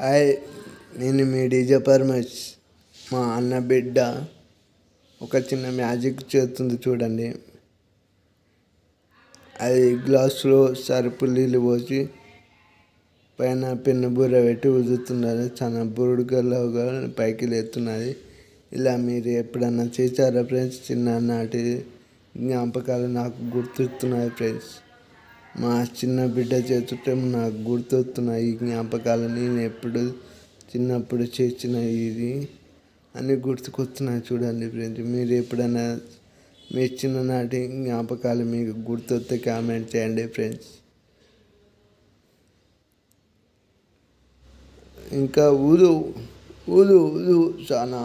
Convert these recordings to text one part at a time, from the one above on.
Hi, నేను మీ DJ Paramesh. మా అన్న బిడ్డ ఒక చిన్న మ్యాజిక్ చేస్తుంది చూడండి. అది గ్లాసులో సరుపు నీళ్ళు పోసి పైన పెన్ను బూర పెట్టి ఉదుతున్నది. చాలా బురుడుగలాగా పైకి లేస్తున్నది. ఇలా మీరు ఎప్పుడన్నా చేశారా ఫ్రెండ్స్? చిన్ననాటి జ్ఞాపకాలు నాకు గుర్తొస్తున్నాయి ఫ్రెండ్స్. మా చిన్న బిడ్డ చేస్తుంటే నాకు గుర్తొస్తున్నాయి ఈ జ్ఞాపకాలు. నేను ఎప్పుడు చిన్నప్పుడు చేసిన ఇది అన్నీ గుర్తుకొస్తున్నాయి చూడండి ఫ్రెండ్స్. మీరు ఎప్పుడైనా మీ చిన్ననాటి జ్ఞాపకాలు మీకు గుర్తొస్తే కామెంట్ చేయండి ఫ్రెండ్స్. ఇంకా ఊదు ఊదు ఊదు చాలా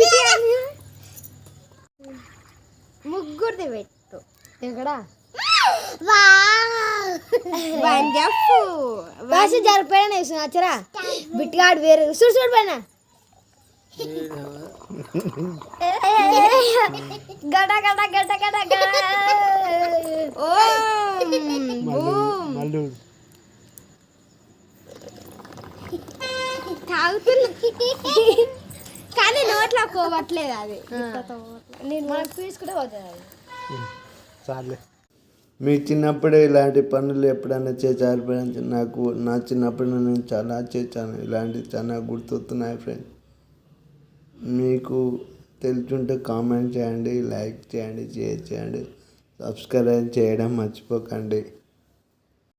చూడండి ముగ్గురిది పెట్టు ఎక్కడ జరిపోయినా వచ్చరా బిట్టుగాడు వేరే చూడు చూడు పైన గడ గడ గడ గడ గడ ఓ తాగుతున్నా కానీ నోట్లో పోవట్లేదు. అది నేను మనకు తీసుకుంటే పోతుంది అది. చాలే. మీ చిన్నప్పుడే ఇలాంటి పనులు ఎప్పుడైనా చేశారు? నాకు నా చిన్నప్పుడు నేను చాలా చేశాను. ఇలాంటివి చాలా గుర్తొస్తున్నాయి ఫ్రెండ్స్. మీకు తెలుసుంటే కామెంట్ చేయండి, లైక్ చేయండి, షేర్ చేయండి, సబ్స్క్రైబ్ చేయడం మర్చిపోకండి.